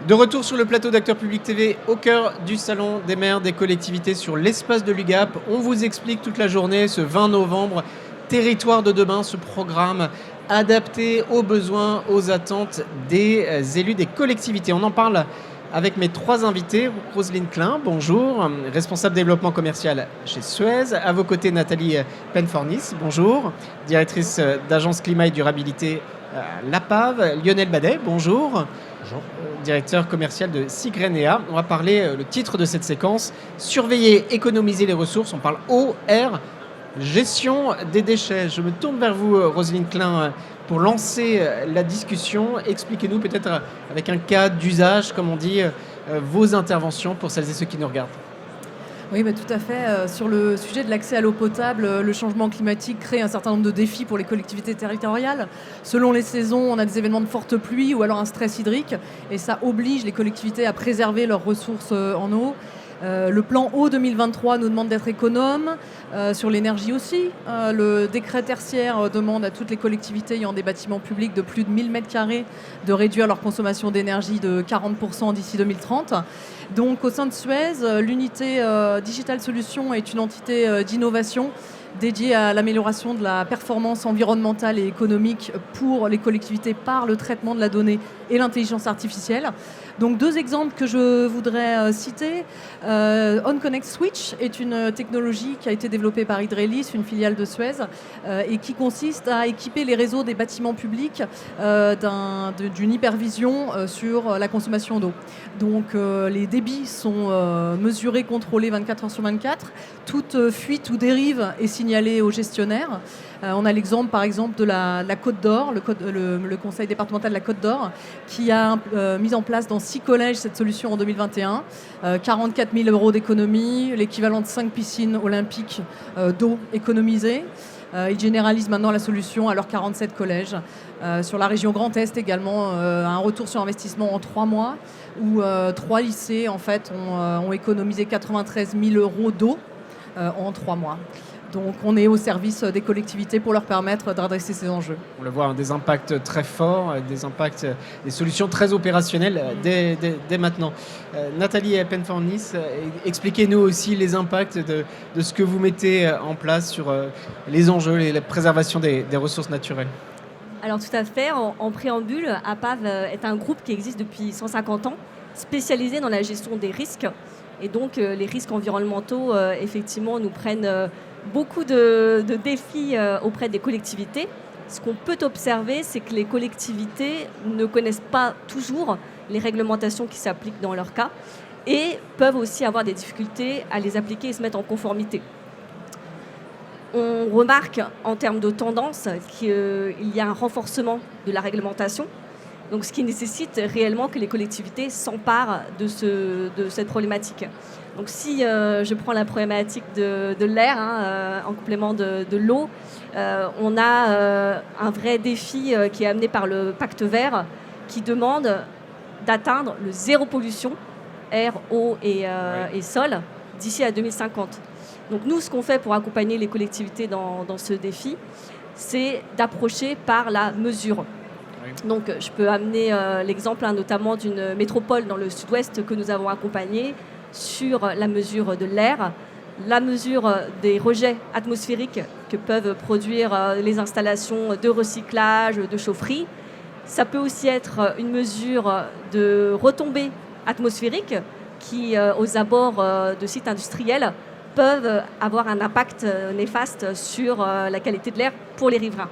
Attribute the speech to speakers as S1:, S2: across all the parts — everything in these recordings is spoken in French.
S1: De retour sur le plateau d'Acteurs Publics TV, au cœur du Salon des maires des collectivités sur l'espace de l'UGAP. On vous explique toute la journée, ce 20 novembre, Territoire de demain, ce programme adapté aux besoins, aux attentes des élus des collectivités. On en parle avec mes trois invités. Roselyne Klein, bonjour, responsable développement commercial chez Suez. À vos côtés, Nathalie Penfornis, bonjour, directrice d'agence climat et durabilité l'APAV. Lionel Badet, bonjour.
S2: Bonjour.
S1: Directeur commercial de Sigrenea. On va parler, le titre de cette séquence, surveiller, économiser les ressources. On parle OR, gestion des déchets. Je me tourne vers vous, Roselyne Klein, pour lancer la discussion. Expliquez-nous peut-être avec un cas d'usage, comme on dit, vos interventions pour celles et ceux qui nous regardent.
S3: Oui, tout à fait. Sur le sujet de l'accès à l'eau potable, le changement climatique crée un certain nombre de défis pour les collectivités territoriales. Selon les saisons, on a des événements de forte pluie ou alors un stress hydrique. Et ça oblige les collectivités à préserver leurs ressources en eau. Le plan eau 2023 nous demande d'être économe, sur l'énergie aussi. Le décret tertiaire demande à toutes les collectivités ayant des bâtiments publics de plus de 1000 m² de réduire leur consommation d'énergie de 40% d'ici 2030. Donc au sein de Suez, l'unité Digital Solutions est une entité d'innovation dédiée à l'amélioration de la performance environnementale et économique pour les collectivités par le traitement de la donnée et l'intelligence artificielle. Donc deux exemples que je voudrais citer. OnConnect Switch est une technologie qui a été développée par Hydrelis, une filiale de Suez, et qui consiste à équiper les réseaux des bâtiments publics d'une hypervision sur la consommation d'eau. Donc les débits sont mesurés, contrôlés 24 heures sur 24. Toute fuite ou dérive est signalée au gestionnaire. On a l'exemple par exemple de la Côte d'Or, le conseil départemental de la Côte d'Or, qui a mis en place dans 6 collèges cette solution en 2021. 44 000 € d'économie, l'équivalent de 5 piscines olympiques d'eau économisée. Ils généralisent maintenant la solution à leurs 47 collèges. Sur la région Grand Est également, un retour sur investissement en 3 mois, où 3 lycées en fait, ont économisé 93 000 € d'eau en 3 mois. Donc on est au service des collectivités pour leur permettre d'adresser ces enjeux.
S1: On le voit, des impacts très forts, des solutions très opérationnelles dès maintenant. Nathalie Penfornis, expliquez-nous aussi les impacts de ce que vous mettez en place sur les enjeux, la préservation des ressources naturelles.
S4: Alors tout à fait, en préambule, APAV est un groupe qui existe depuis 150 ans, spécialisé dans la gestion des risques. Et donc les risques environnementaux, effectivement, nous prennent beaucoup de défis auprès des collectivités. Ce qu'on peut observer, c'est que les collectivités ne connaissent pas toujours les réglementations qui s'appliquent dans leur cas et peuvent aussi avoir des difficultés à les appliquer et se mettre en conformité. On remarque en termes de tendance qu'il y a un renforcement de la réglementation, donc ce qui nécessite réellement que les collectivités s'emparent de cette problématique. Donc si je prends la problématique de l'air, en complément de l'eau, on a un vrai défi qui est amené par le pacte vert qui demande d'atteindre le zéro pollution, air, eau et sol, d'ici à 2050. Donc nous, ce qu'on fait pour accompagner les collectivités dans ce défi, c'est d'approcher par la mesure. Donc je peux amener l'exemple notamment d'une métropole dans le sud-ouest que nous avons accompagnée sur la mesure de l'air, la mesure des rejets atmosphériques que peuvent produire les installations de recyclage, de chaufferie. Ça peut aussi être une mesure de retombées atmosphériques qui, aux abords de sites industriels, peuvent avoir un impact néfaste sur la qualité de l'air pour les riverains.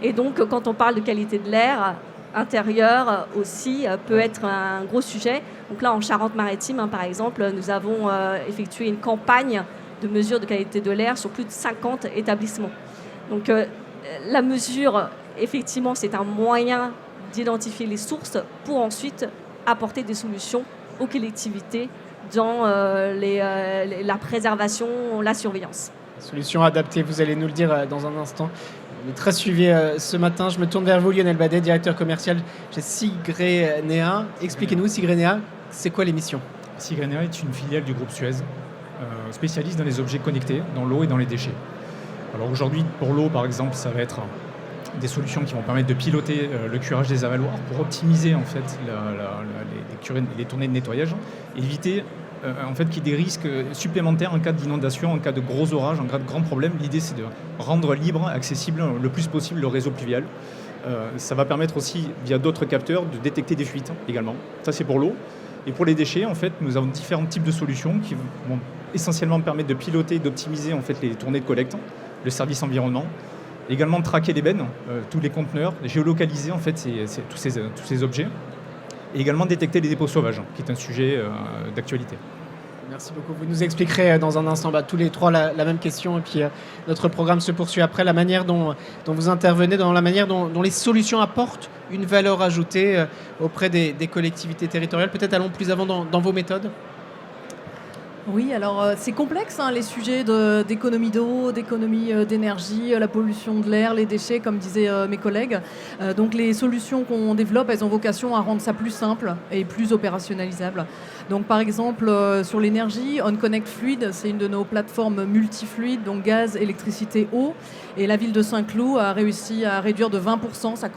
S4: Et donc, quand on parle de qualité de l'air, intérieur aussi peut être un gros sujet. Donc là, en Charente-Maritime, par exemple, nous avons effectué une campagne de mesure de qualité de l'air sur plus de 50 établissements. Donc la mesure, effectivement, c'est un moyen d'identifier les sources pour ensuite apporter des solutions aux collectivités dans la préservation, la surveillance.
S1: Solutions adaptées, vous allez nous le dire dans un instant. On est très suivi ce matin. Je me tourne vers vous, Lionel Badet, directeur commercial chez Sigrenea. Expliquez-nous, Sigrenea, c'est quoi les missions ?
S2: Sigrenea est une filiale du groupe Suez, spécialiste dans les objets connectés, dans l'eau et dans les déchets. Alors aujourd'hui, pour l'eau, par exemple, ça va être des solutions qui vont permettre de piloter le curage des avaloirs pour optimiser en fait les tournées de nettoyage, éviter en fait qu'il y ait des risques supplémentaires en cas d'inondation, en cas de gros orages, en cas de grands problèmes. L'idée c'est de rendre libre, accessible le plus possible le réseau pluvial. Ça va permettre aussi, via d'autres capteurs, de détecter des fuites également. Ça c'est pour l'eau. Et pour les déchets, en fait, nous avons différents types de solutions qui vont essentiellement permettre de piloter et d'optimiser en fait, les tournées de collecte, le service environnement, également de traquer les bennes, tous les conteneurs, géolocaliser en fait, tous ces objets, et également détecter les dépôts sauvages, qui est un sujet d'actualité.
S1: Merci beaucoup. Vous nous expliquerez dans un instant tous les trois la même question et puis notre programme se poursuit après. La manière dont vous intervenez, dans la manière dont les solutions apportent une valeur ajoutée auprès des collectivités territoriales. Peut-être allons plus avant dans vos méthodes.
S3: Oui, alors c'est complexe, les sujets d'économie d'eau, d'économie d'énergie, la pollution de l'air, les déchets, comme disaient mes collègues. Donc les solutions qu'on développe, elles ont vocation à rendre ça plus simple et plus opérationnalisable. Donc par exemple, sur l'énergie, OnConnect Fluid, c'est une de nos plateformes multifluides, donc gaz, électricité, eau. Et la ville de Saint-Cloud a réussi à réduire de 20% sa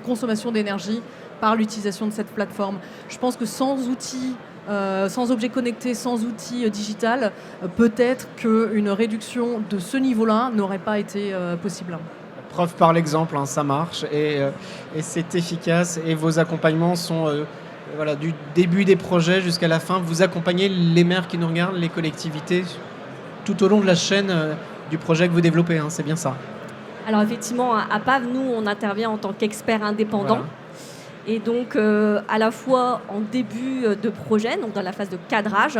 S3: consommation d'énergie par l'utilisation de cette plateforme. Je pense que sans outils, sans objets connectés, sans outils digital, peut-être qu'une réduction de ce niveau-là n'aurait pas été possible.
S1: Preuve par l'exemple, ça marche et c'est efficace et vos accompagnements sont du début des projets jusqu'à la fin. Vous accompagnez les maires qui nous regardent, les collectivités, tout au long de la chaîne du projet que vous développez, c'est bien ça.
S4: Alors effectivement, à PAV, nous, on intervient en tant qu'experts indépendants. Voilà. Et donc, à la fois en début de projet, donc dans la phase de cadrage,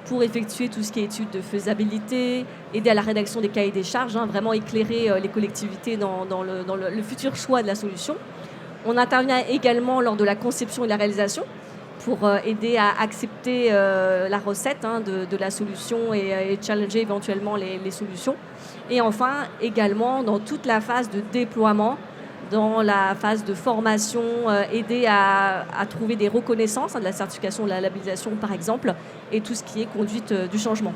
S4: pour effectuer tout ce qui est étude de faisabilité, aider à la rédaction des cahiers des charges, vraiment éclairer les collectivités dans le futur choix de la solution. On intervient également lors de la conception et de la réalisation pour aider à accepter la recette de la solution et challenger éventuellement les solutions. Et enfin, également dans toute la phase de déploiement, dans la phase de formation, aider à trouver des reconnaissances, de la certification, de la labellisation par exemple, et tout ce qui est conduite du changement.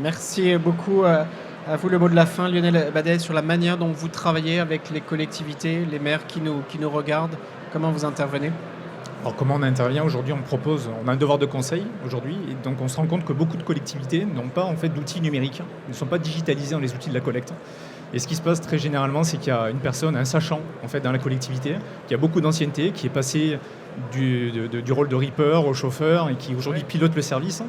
S1: Merci beaucoup à vous. Le mot de la fin, Lionel Badet, sur la manière dont vous travaillez avec les collectivités, les maires qui nous regardent. Comment vous intervenez ?
S2: Alors comment on intervient aujourd'hui ? On a un devoir de conseil aujourd'hui, et donc on se rend compte que beaucoup de collectivités n'ont pas en fait d'outils numériques, ne sont pas digitalisés dans les outils de la collecte. Et ce qui se passe très généralement, c'est qu'il y a une personne, un sachant en fait, dans la collectivité, qui a beaucoup d'ancienneté, qui est passé du rôle de reaper au chauffeur et qui aujourd'hui pilote le service.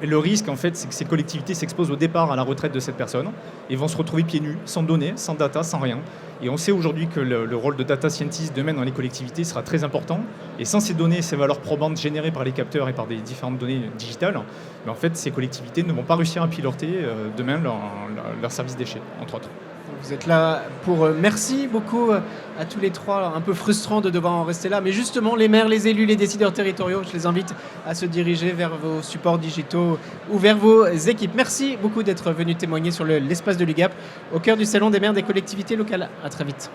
S2: Et le risque, en fait, c'est que ces collectivités s'exposent au départ à la retraite de cette personne et vont se retrouver pieds nus, sans données, sans data, sans rien. Et on sait aujourd'hui que le rôle de data scientist demain dans les collectivités sera très important. Et sans ces données, ces valeurs probantes générées par les capteurs et par des différentes données digitales, en fait, ces collectivités ne vont pas réussir à piloter demain leur service déchets, entre autres.
S1: Vous êtes là pour... Merci beaucoup à tous les trois. Un peu frustrant de devoir en rester là. Mais justement, les maires, les élus, les décideurs territoriaux, je les invite à se diriger vers vos supports digitaux ou vers vos équipes. Merci beaucoup d'être venus témoigner sur l'espace de l'UGAP, au cœur du Salon des maires des collectivités locales. À très vite.